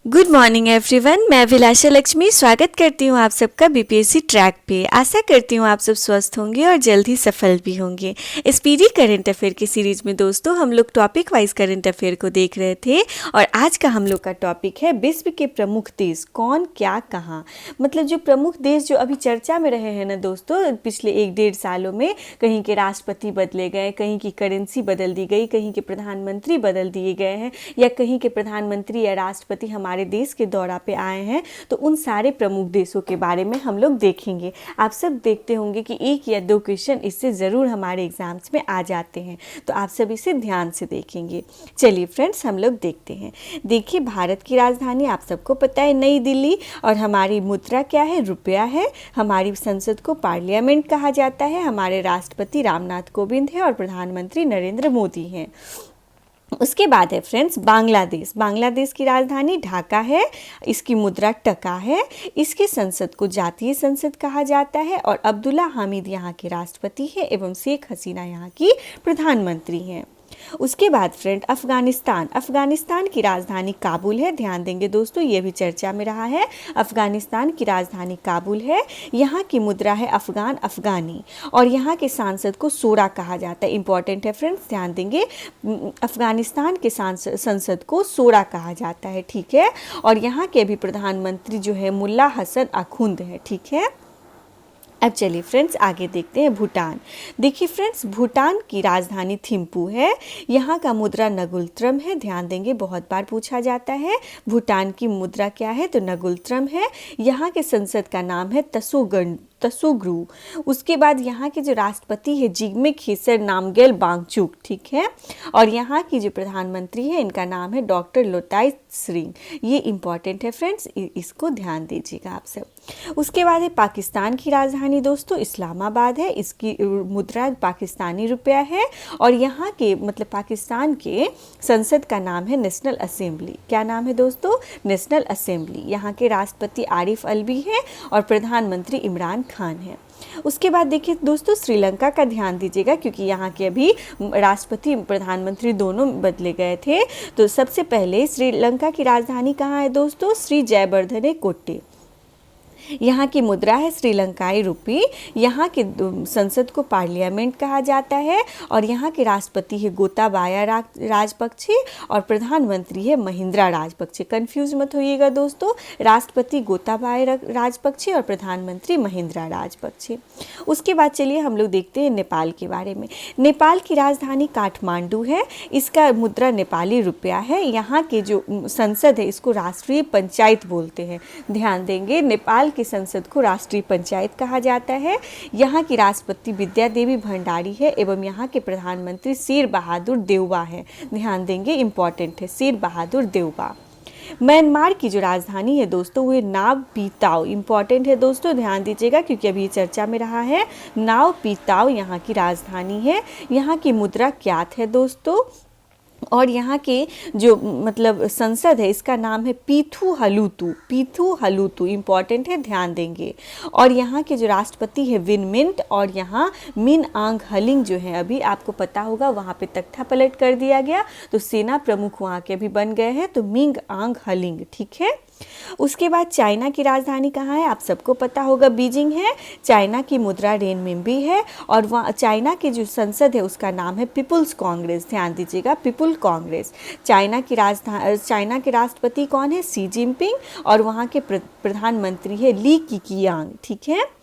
Good morning everyone, मैं अभिलाषा लक्ष्मी स्वागत करती हूँ आप सबका बीपीएससी ट्रैक पे। आशा करती हूँ आप सब स्वस्थ होंगे और जल्द ही सफल भी होंगे। इस पीडी करंट अफेयर की सीरीज में दोस्तों हम लोग टॉपिक वाइज करंट अफेयर को देख रहे थे और आज का हम लोग का टॉपिक है विश्व के प्रमुख देश कौन क्या कहाँ। मतलब जो प्रमुख देश जो अभी चर्चा में रहे हैं ना दोस्तों पिछले 1-1.5 सालों में, कहीं के राष्ट्रपति बदले गए, कहीं की करेंसी बदल दी गई, कहीं के प्रधानमंत्री बदल दिए गए हैं या कहीं के प्रधानमंत्री या राष्ट्रपति हमारे देश के दौरा पे आए हैं, तो उन सारे प्रमुख देशों के बारे में हम लोग देखेंगे। आप सब देखते होंगे कि 1 या 2 क्वेश्चन इससे ज़रूर हमारे एग्जाम्स में आ जाते हैं, तो आप सब इसे ध्यान से देखेंगे। चलिए फ्रेंड्स हम लोग देखते हैं। देखिए, भारत की राजधानी आप सबको पता है नई दिल्ली, और हमारी मुद्रा क्या है? रुपया है। हमारी संसद को पार्लियामेंट कहा जाता है। हमारे राष्ट्रपति रामनाथ कोविंद है और प्रधानमंत्री नरेंद्र मोदी हैं। उसके बाद है फ्रेंड्स बांग्लादेश। बांग्लादेश की राजधानी ढाका है। इसकी मुद्रा टका है। इसकी संसद को जातीय संसद कहा जाता है और अब्दुल्ला हामिद यहाँ के राष्ट्रपति है एवं शेख हसीना यहाँ की प्रधानमंत्री हैं। उसके बाद फ्रेंड अफगानिस्तान। अफगानिस्तान की राजधानी काबुल है। ध्यान देंगे दोस्तों, ये भी चर्चा में रहा है। अफगानिस्तान की राजधानी काबुल है। यहाँ की मुद्रा है अफगान अफगानी और यहाँ के सांसद को शोरा कहा जाता है। इंपॉर्टेंट है फ्रेंड्स, ध्यान देंगे। अफगानिस्तान के संसद को शोरा कहा जाता है, ठीक है। और यहाँ के अभी प्रधानमंत्री जो है मुल्ला हसन अखुंद है, ठीक है। अब चलिए फ्रेंड्स आगे देखते हैं भूटान। देखिए फ्रेंड्स, भूटान की राजधानी थिम्पू है। यहाँ का मुद्रा नगुलत्रम है। ध्यान देंगे, बहुत बार पूछा जाता है। भूटान की मुद्रा क्या है? तो नगुलत्रम है। यहाँ के संसद का नाम है तसोग्रु। उसके बाद यहाँ के जो राष्ट्रपति है जिग्मे खेसर नामग्याल वांगचुक, ठीक है। और यहाँ की जो प्रधानमंत्री है इनका नाम है डॉक्टर लोताय त्सरिंग। ये इंपॉर्टेंट है फ्रेंड्स, इसको ध्यान दीजिएगा आप सब। उसके बाद है पाकिस्तान की राजधानी दोस्तों इस्लामाबाद है। इसकी मुद्रा पाकिस्तानी रुपया है और यहाँ के मतलब पाकिस्तान के संसद का नाम है नेशनल असेंबली। क्या नाम है दोस्तों? National assembly. यहाँ के राष्ट्रपति आरिफ अलवी है और प्रधानमंत्री इमरान खान है। उसके बाद देखिए दोस्तों श्रीलंका का ध्यान दीजिएगा क्योंकि यहाँ के अभी राष्ट्रपति प्रधानमंत्री दोनों बदले गए थे। तो सबसे पहले श्रीलंका की राजधानी कहाँ है दोस्तों? श्री जयवर्धने कोट्टे। यहाँ की मुद्रा है श्रीलंकाई रुपी। यहाँ के संसद को पार्लियामेंट कहा जाता है और यहाँ के राष्ट्रपति है गोताबाया राजपक्षे और प्रधानमंत्री है महिंद्रा राजपक्षे। कंफ्यूज मत होइएगा दोस्तों, राष्ट्रपति गोताबाया राजपक्षे और प्रधानमंत्री महिंद्रा राजपक्षे। उसके बाद चलिए हम लोग देखते हैं नेपाल के बारे में। नेपाल की राजधानी काठमांडू है। इसका मुद्रा नेपाली रुपया है। यहाँ के जो संसद है इसको राष्ट्रीय पंचायत बोलते हैं। ध्यान देंगे, नेपाल की संसद को राष्ट्रीय पंचायत कहा जाता है। यहाँ की राष्ट्रपति विद्या देवी भंडारी है एवं यहाँ के प्रधानमंत्री शेर बहादुर देउबा है। ध्यान देंगे, इंपॉर्टेंट है, शेर बहादुर देउबा। म्यांमार की जो राजधानी है दोस्तों वो नाव पीताओ। इंपॉर्टेंट है दोस्तों, ध्यान दीजिएगा क्योंकि अभी चर्चा में रहा है। नाव पीताओ यहाँ की राजधानी है। यहाँ की मुद्रा क्यात है दोस्तों और यहाँ के जो मतलब संसद है इसका नाम है पीथू हलूतू। पीथू हलूतू इंपॉर्टेंट है, ध्यान देंगे। और यहाँ के जो राष्ट्रपति है विन मिंट और यहाँ मिन आंग हलिंग जो है, अभी आपको पता होगा वहाँ पे तख्ता पलट कर दिया गया तो सेना प्रमुख वहाँ के अभी बन गए हैं, तो मिंग आंग हलिंग, ठीक है। उसके बाद चाइना की राजधानी कहाँ है? आप सबको पता होगा बीजिंग है। चाइना की मुद्रा रेनमिनबी है और वहाँ चाइना की जो संसद है उसका नाम है पीपुल्स कांग्रेस। ध्यान दीजिएगा, पीपुल कांग्रेस। चाइना के राष्ट्रपति कौन है? शी जिनपिंग और वहाँ के प्रधानमंत्री है ली कीकियांग, ठीक है।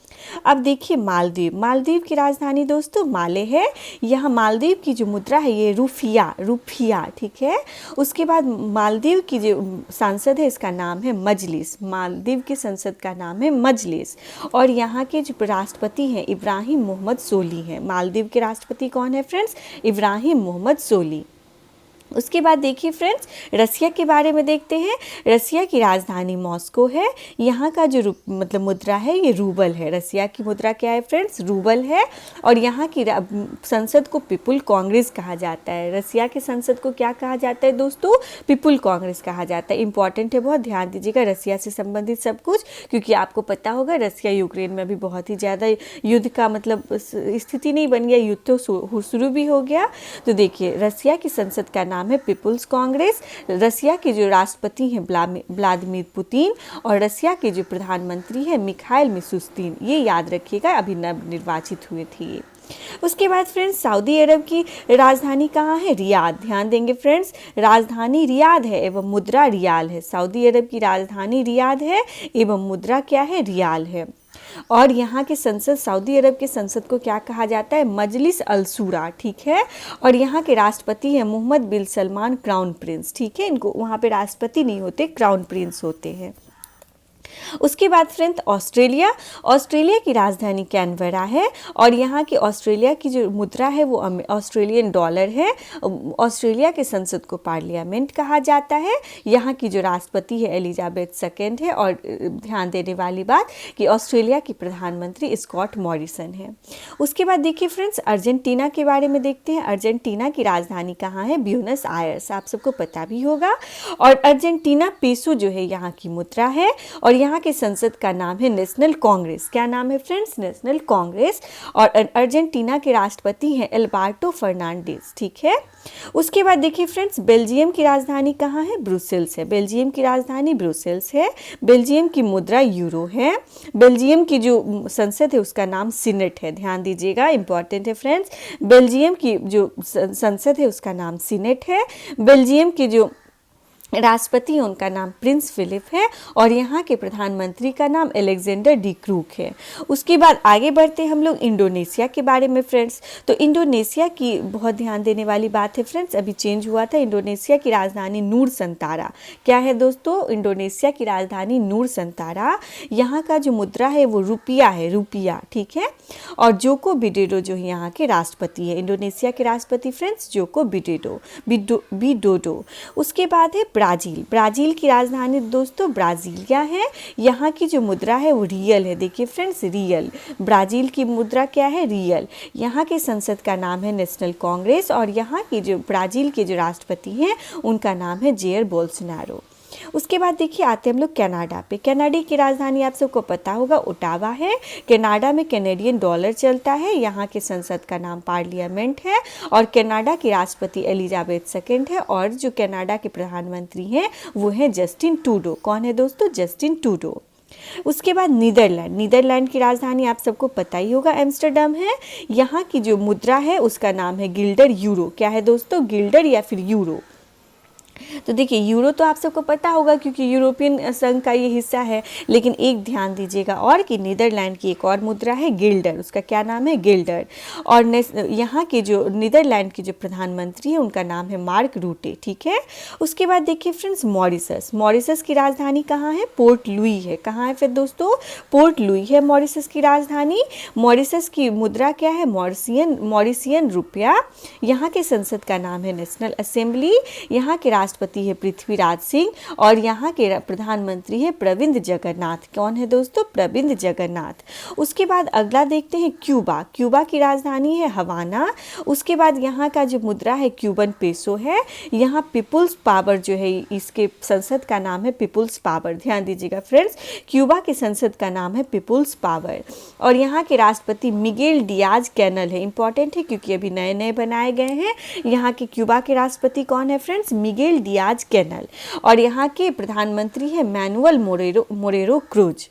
अब देखिए मालदीव। मालदीव की राजधानी दोस्तों माले है। यहाँ मालदीव की जो मुद्रा है ये रुफिया, ठीक है। उसके बाद मालदीव की जो सांसद है इसका नाम है मजलिस। मालदीव की संसद का नाम है मजलिस और यहाँ के जो राष्ट्रपति हैं इब्राहिम मोहम्मद सोली हैं। मालदीव के राष्ट्रपति कौन है फ्रेंड्स? इब्राहिम मोहम्मद सोली। उसके बाद देखिए फ्रेंड्स रसिया के बारे में देखते हैं। रसिया की राजधानी मॉस्को है। यहाँ का जो मतलब मुद्रा है ये रूबल है। रसिया की मुद्रा क्या है फ्रेंड्स? रूबल है और यहाँ की संसद को पीपुल कांग्रेस कहा जाता है। रसिया के संसद को क्या कहा जाता है दोस्तों? पीपुल कांग्रेस कहा जाता है। इंपॉर्टेंट है, बहुत ध्यान दीजिएगा रसिया से संबंधित सब कुछ, क्योंकि आपको पता होगा रसिया यूक्रेन में अभी बहुत ही ज़्यादा युद्ध का मतलब स्थिति नहीं बन गया, युद्ध तो शुरू भी हो गया। तो देखिए रसिया की संसद का नाम नाम है पीपुल्स कांग्रेस। रसिया के जो राष्ट्रपति हैं व्लादिमीर पुतिन और रसिया के जो प्रधानमंत्री हैं मिखाइल मिशुस्तिन, ये याद रखिएगा, अभी नवनिर्वाचित हुए थे ये। उसके बाद फ्रेंड्स साऊदी अरब की राजधानी कहाँ है? रियाद। ध्यान देंगे फ्रेंड्स, राजधानी रियाद है एवं मुद्रा रियाल है। सऊदी अरब की राजधानी रियाद है एवं मुद्रा क्या है? रियाल है। और यहाँ के संसद, सऊदी अरब के संसद को क्या कहा जाता है? मजलिस अल शूरा, ठीक है। और यहाँ के राष्ट्रपति हैं मोहम्मद बिन सलमान, क्राउन प्रिंस, ठीक है। इनको वहाँ पे राष्ट्रपति नहीं होते, क्राउन प्रिंस होते हैं। उसके बाद फ्रेंड ऑस्ट्रेलिया की राजधानी कैनबरा है और यहाँ की ऑस्ट्रेलिया की जो मुद्रा है वो ऑस्ट्रेलियन डॉलर है। ऑस्ट्रेलिया के संसद को पार्लियामेंट कहा जाता है। यहाँ की जो राष्ट्रपति है एलिजाबेथ सेकेंड है। और ध्यान देने वाली बात कि ऑस्ट्रेलिया की प्रधानमंत्री स्कॉट मॉरिसन है। उसके बाद देखिए फ्रेंड्स अर्जेंटीना के बारे में देखते हैं। अर्जेंटीना की राजधानी कहाँ है? ब्यूनस आयर्स, आप सबको पता भी होगा। और अर्जेंटीना पेसो जो है यहाँ की मुद्रा है। और यहाँ के संसद का नाम है नेशनल कांग्रेस। क्या नाम है फ्रेंड्स? नेशनल कांग्रेस। और अर्जेंटीना के राष्ट्रपति हैं एल्बर्टो फर्नांडिस, ठीक है। उसके बाद देखिए फ्रेंड्स बेल्जियम की राजधानी कहाँ है? ब्रुसेल्स है। बेल्जियम की राजधानी ब्रुसेल्स है। बेल्जियम की मुद्रा यूरो है। बेल्जियम की जो संसद है उसका नाम सीनेट है। ध्यान दीजिएगा, इंपॉर्टेंट है फ्रेंड्स। बेल्जियम की जो संसद है उसका नाम सीनेट है। बेल्जियम की जो राष्ट्रपति उनका नाम प्रिंस फिलिप है। और यहाँ के प्रधानमंत्री का नाम अलेक्जेंडर डी क्रूक है। उसके बाद आगे बढ़ते हम लोग इंडोनेशिया के बारे में फ्रेंड्स। तो इंडोनेशिया की बहुत ध्यान देने वाली बात है फ्रेंड्स, अभी चेंज हुआ था। इंडोनेशिया की राजधानी नूर संतारा। क्या है दोस्तों? इंडोनेशिया की राजधानी नूर संतारा। यहाँ का जो मुद्रा है वो रुपया है, रुपया, ठीक है। और जोको विडोडो जो यहाँ के राष्ट्रपति है, इंडोनेशिया के राष्ट्रपति फ्रेंड्स जोको विडोडो। उसके बाद है ब्राज़ील की राजधानी दोस्तों ब्राज़ीलिया है। यहाँ की जो मुद्रा है वो रियल है। देखिए फ्रेंड्स, रियल, ब्राज़ील की मुद्रा क्या है? रियल। यहाँ के संसद का नाम है नेशनल कांग्रेस। और यहाँ की जो ब्राज़ील के जो राष्ट्रपति हैं उनका नाम है जेयर बोल्सोनारो। उसके बाद देखिए आते हम लोग कनाडा पे। कनाडा की राजधानी आप सबको पता होगा ओटावा है। कनाडा में कैनेडियन डॉलर चलता है। यहाँ के संसद का नाम पार्लियामेंट है। और कनाडा की राष्ट्रपति एलिजाबेथ सेकेंड है। और जो कनाडा के प्रधानमंत्री हैं वो हैं जस्टिन ट्रूडो। कौन है दोस्तों? Justin Trudeau. उसके बाद नीदरलैंड की राजधानी आप सबको पता ही होगा एम्स्टर्डम है। यहाँ की जो मुद्रा है उसका नाम है गिल्डर यूरो। क्या है दोस्तों? गिल्डर या फिर यूरो। तो देखिए यूरो तो आप सबको पता होगा क्योंकि यूरोपियन संघ का ये हिस्सा है। लेकिन एक ध्यान दीजिएगा और कि नीदरलैंड की एक और मुद्रा है गिल्डर। उसका क्या नाम है? गिल्डर। और यहाँ के जो नीदरलैंड के जो प्रधानमंत्री हैं उनका नाम है मार्क रूटे, ठीक है। उसके बाद देखिए फ्रेंड्स मॉरिशस की राजधानी कहाँ है? पोर्ट लुई है। कहाँ है फिर दोस्तों? पोर्ट लुई है मॉरिशस की राजधानी। मॉरिशस की मुद्रा क्या है? मॉरिशियन रुपया। यहाँ के संसद का नाम है नेशनल असेंबली। यहाँ के राष्ट्रपति है पृथ्वीराज सिंह। और यहाँ के प्रधानमंत्री है प्रविंद जगन्नाथ। कौन है दोस्तों? प्रविंद जगन्नाथ। उसके बाद अगला देखते हैं क्यूबा की राजधानी है हवाना। उसके बाद यहाँ का जो मुद्रा है क्यूबन पेसो है। यहाँ पीपुल्स पावर जो है इसके संसद का नाम है पीपुल्स पावर। ध्यान दीजिएगा फ्रेंड्स, क्यूबा के संसद का नाम है पीपुल्स पावर। और यहाँ के राष्ट्रपति मिगेल डियाज कैनल है। इंपॉर्टेंट है क्योंकि अभी नए नए बनाए गए हैं। यहाँ के क्यूबा के राष्ट्रपति कौन है फ्रेंड्स? Miguel Diaz Canel. और यहाँ के प्रधानमंत्री है मैनुअल मोरेरो क्रूज।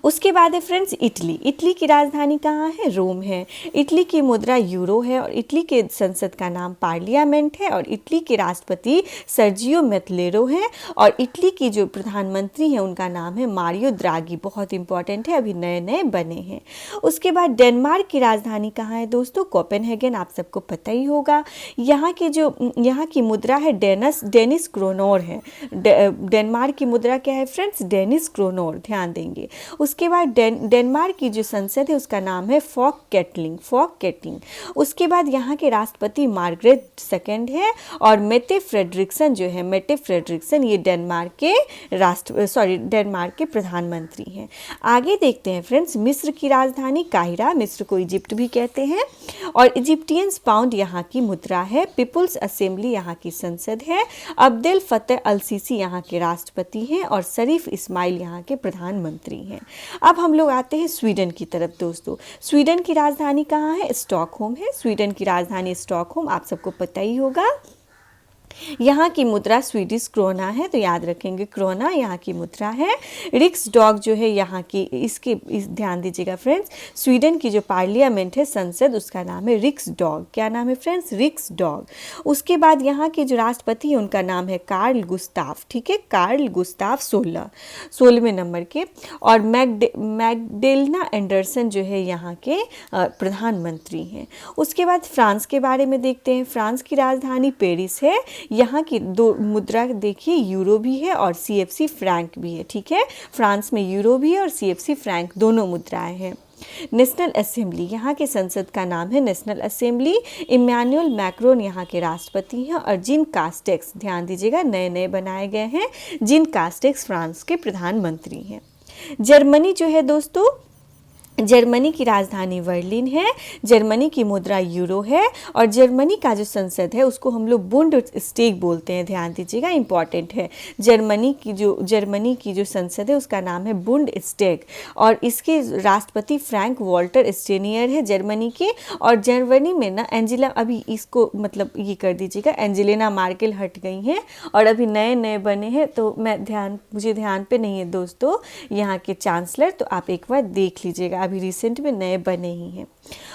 उसके बाद है फ्रेंड्स इटली की राजधानी कहाँ है? रोम है। इटली की मुद्रा यूरो है। और इटली के संसद का नाम पार्लियामेंट है। और इटली के राष्ट्रपति सर्जियो मैत्तेरो हैं। और इटली की जो प्रधानमंत्री हैं उनका नाम है मारियो द्रागी। बहुत इंपॉर्टेंट है, अभी नए नए बने हैं। उसके बाद डेनमार्क की राजधानी कहाँ है दोस्तों? कोपेनहेगन, आप सबको पता ही होगा। यहाँ की मुद्रा है डेनिस क्रोनोर है। डेनमार्क की मुद्रा क्या है फ्रेंड्स? Dennis kronor. ध्यान देंगे। उसके बाद डेनमार्क की जो संसद है उसका नाम है फॉक केटलिंग। उसके बाद यहाँ के राष्ट्रपति मार्गरेट सेकेंड है। और मेटे फ्रेडरिक्सन ये डेनमार्क के प्रधानमंत्री हैं। आगे देखते हैं फ्रेंड्स मिस्र की राजधानी काहिरा। मिस्र को इजिप्ट भी कहते हैं। और इजिप्टियंस पाउंड यहाँ की मुद्रा है। पीपुल्स असेंबली यहाँ की संसद है। अब्देल फतेह अल सीसी यहाँ के राष्ट्रपति हैं। और शरीफ इस्माइल यहाँ के प्रधानमंत्री हैं। अब हम लोग आते हैं स्वीडन की तरफ दोस्तों। स्वीडन की राजधानी कहाँ है? स्टॉकहोम है। स्वीडन की राजधानी स्टॉकहोम, आप सबको पता ही होगा। यहाँ की मुद्रा स्वीडिश क्रोना है, तो याद रखेंगे क्रोना यहाँ की मुद्रा है। रिक्स डॉग जो है यहाँ की, ध्यान दीजिएगा फ्रेंड्स, स्वीडन की जो पार्लियामेंट है, संसद, उसका नाम है रिक्स डॉग। क्या नाम है फ्रेंड्स? रिक्स डॉग। उसके बाद यहाँ के जो राष्ट्रपति है उनका नाम है कार्ल गुस्ताफ, ठीक है, कार्ल गुस्ताफ 16वें नंबर के। और मैगडेलना एंडरसन जो है यहाँ के प्रधानमंत्री हैं। उसके बाद फ्रांस के बारे में देखते हैं। फ्रांस की राजधानी पेरिस है। यहाँ की दो मुद्रा देखिए, यूरो भी है और CFC फ्रैंक भी है, ठीक है। फ्रांस में यूरो भी है और CFC फ्रैंक दोनों मुद्राएं हैं। नेशनल असेंबली, यहाँ के संसद का नाम है नेशनल असेंबली। इमैनुअल मैक्रोन यहाँ के राष्ट्रपति हैं। और जिन कास्टेक्स, ध्यान दीजिएगा, नए नए बनाए गए हैं। जिन कास्टेक्स फ्रांस के प्रधानमंत्री हैं। जर्मनी जो है दोस्तों, जर्मनी की राजधानी बर्लिन है। जर्मनी की मुद्रा यूरो है। और जर्मनी का जो संसद है उसको हम लोग बुंडस्टैग बोलते हैं, ध्यान दीजिएगा, इंपॉर्टेंट है। जर्मनी की जो संसद है उसका नाम है बुंडस्टैग। और इसके राष्ट्रपति फ्रैंक वॉल्टर स्टेनियर है जर्मनी के। और जर्मनी में ना एंजेला, अभी इसको मतलब ये कर दीजिएगा, एंजेलिना मार्केल हट गई हैं और अभी नए नए बने हैं, तो मुझे ध्यान पे नहीं है दोस्तों यहाँ के चांसलर, तो आप एक बार देख लीजिएगा, अभी रिसेंट में नए बने ही हैं।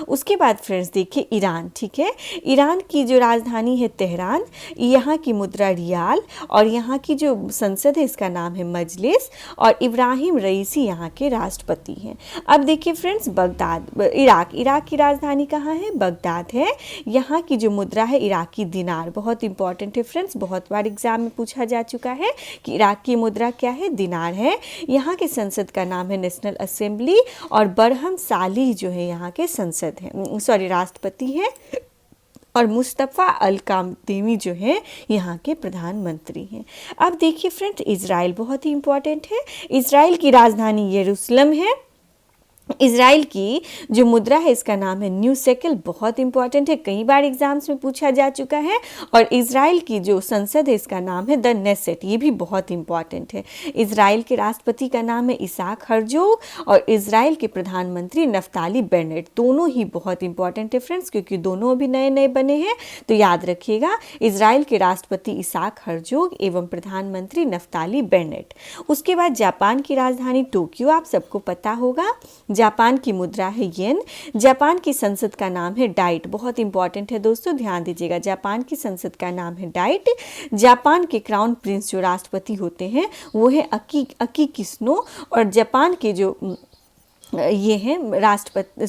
उसके बाद फ्रेंड्स देखिए ईरान, ठीक है। ईरान की जो राजधानी है तेहरान, यहाँ की मुद्रा रियाल। और यहाँ की जो संसद है इसका नाम है मजलिस। और इब्राहिम रईसी यहाँ के राष्ट्रपति हैं। अब देखिए फ्रेंड्स बगदाद, इराक की राजधानी कहाँ है? बगदाद है। यहाँ की जो मुद्रा है इराकी दिनार, बहुत इंपॉर्टेंट है फ्रेंड्स, बहुत बार एग्जाम में पूछा जा चुका है कि इराक की मुद्रा क्या है? दिनार है। यहाँ के संसद का नाम है नेशनल असेंबली। और बरहम साली जो है यहाँ के संसद है, राष्ट्रपति हैं। और मुस्तफ़ा अल कादमी जो है यहाँ के प्रधानमंत्री हैं। अब देखिए फ्रेंड, इजराइल बहुत ही इंपॉर्टेंट है। इजराइल की राजधानी यरूशलेम है। इजराइल की जो मुद्रा है इसका नाम है न्यू शेकेल, बहुत इंपॉर्टेंट है, कई बार एग्जाम्स में पूछा जा चुका है। और इजराइल की जो संसद है इसका नाम है द नेसेट, ये भी बहुत इंपॉर्टेंट है। इजराइल के राष्ट्रपति का नाम है इसाक हर्जोग। और इजराइल के प्रधानमंत्री नफ्ताली बेनेट, दोनों ही बहुत इंपॉर्टेंट है फ्रेंड्स, क्योंकि दोनों अभी नए नए बने हैं, तो याद रखिएगा इजराइल के राष्ट्रपति इसाक हर्जोग एवं प्रधानमंत्री नफ्ताली बेनेट। उसके बाद जापान की राजधानी टोक्यो, आप सबको पता होगा। जापान की मुद्रा है येन। जापान की संसद का नाम है डाइट, बहुत इंपॉर्टेंट है दोस्तों, ध्यान दीजिएगा, जापान की संसद का नाम है डाइट। जापान के क्राउन प्रिंस जो राष्ट्रपति होते हैं वो है अकिहितो। और जापान के जो ये हैं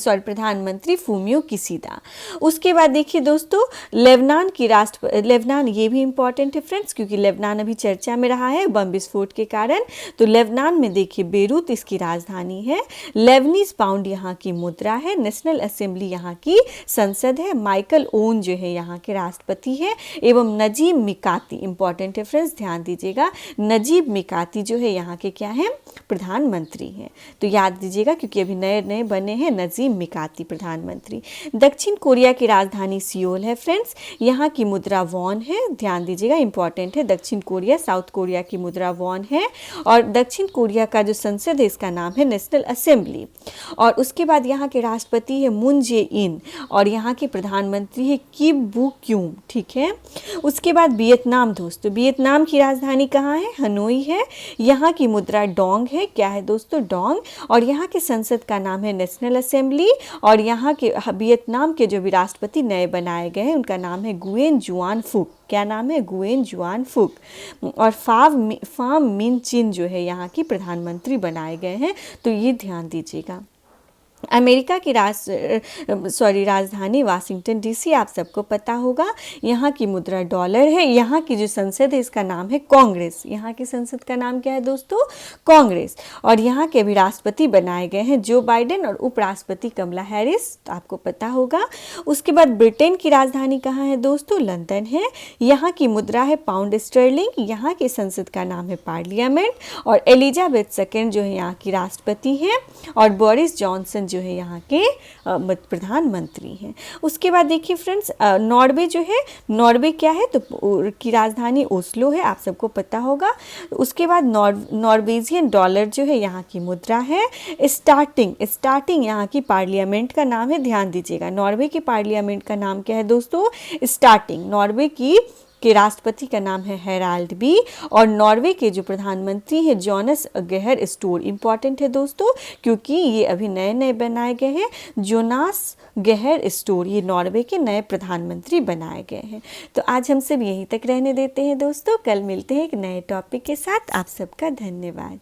प्रधानमंत्री फूमियो किशिदा। उसके बाद देखिए दोस्तों, लेबनान ये भी इंपॉर्टेंट है फ्रेंड्स, क्योंकि लेबनान अभी चर्चा में रहा है बम विस्फोट के कारण। तो लेबनान में देखिए बेरूत इसकी राजधानी है। लेबनीज पाउंड यहाँ की मुद्रा है। नेशनल असेंबली यहाँ की संसद है। माइकल ओन जो है यहाँ के राष्ट्रपति है। एवं नजीब मिकाती, इंपॉर्टेंट है फ्रेंड्स, ध्यान दीजिएगा, नजीब मिकाती जो है यहाँ के क्या है? प्रधानमंत्री हैं। तो याद दीजिएगा क्योंकि अभी नए नए बने हैं, नजीब मिकाती प्रधानमंत्री। दक्षिण कोरिया की राजधानी सियोल है फ्रेंड्स। यहाँ की मुद्रा वॉन है, ध्यान दीजिएगा, इंपॉर्टेंट है। दक्षिण कोरिया, साउथ कोरिया की मुद्रा वॉन है। और दक्षिण कोरिया का जो संसद है इसका नाम है नेशनल असेंबली। और उसके बाद यहाँ के राष्ट्रपति है मून जे इन। और यहाँ के प्रधानमंत्री है किम बू क्यूम, ठीक है। उसके बाद वियतनाम दोस्तों, वियतनाम की राजधानी कहाँ है? हनोई है। यहाँ की मुद्रा डोंग है। क्या है दोस्तों? डोंग। और यहाँ के संसद का नाम है नेशनल असेंबली। और यहाँ के वियतनाम के जो भी राष्ट्रपति नए बनाए गए हैं उनका नाम है गुएन जुआन फुक। क्या नाम है? गुएन जुआन फुक। और फाम मिन चिन जो है यहाँ की प्रधानमंत्री बनाए गए हैं, तो ये ध्यान दीजिएगा। अमेरिका की राजधानी वाशिंगटन डीसी, आप सबको पता होगा। यहाँ की मुद्रा डॉलर है। यहाँ की जो संसद है इसका नाम है कांग्रेस। यहाँ की संसद का नाम क्या है दोस्तों? कांग्रेस। और यहाँ के अभी राष्ट्रपति बनाए गए हैं जो बाइडेन और उपराष्ट्रपति कमला हैरिस, तो आपको पता होगा। उसके बाद ब्रिटेन की राजधानी कहाँ है दोस्तों? लंदन है। यहाँ की मुद्रा है पाउंड स्टर्लिंग। यहाँ के संसद का नाम है पार्लियामेंट। और एलिजाबेथ सेकेंड जो है यहाँ की राष्ट्रपति हैं। और बोरिस जॉनसन जो है यहाँ के प्रधानमंत्री हैं। उसके बाद देखिए फ्रेंड्स, नॉर्वे जो है, नॉर्वे क्या है? तो की राजधानी ओस्लो है, आप सबको पता होगा। उसके बाद नॉर्वेजियन डॉलर जो है यहाँ की मुद्रा है। स्टार्टिंग यहाँ की पार्लियामेंट का नाम है, ध्यान दीजिएगा। नॉर्वे की पार्लियामेंट का नाम क्या है दोस्तों? स्टार्टिंग। नॉर्वे की के राष्ट्रपति का नाम है हेराल्ड बी, और नॉर्वे के जो प्रधानमंत्री हैं जोनास गेहर स्टोर। इंपॉर्टेंट है दोस्तों क्योंकि ये अभी नए नए बनाए गए हैं। जोनास गेहर स्टोर ये नॉर्वे के नए प्रधानमंत्री बनाए गए हैं। तो आज हम सब यहीं तक रहने देते हैं दोस्तों, कल मिलते हैं एक नए टॉपिक के साथ। आप सबका धन्यवाद।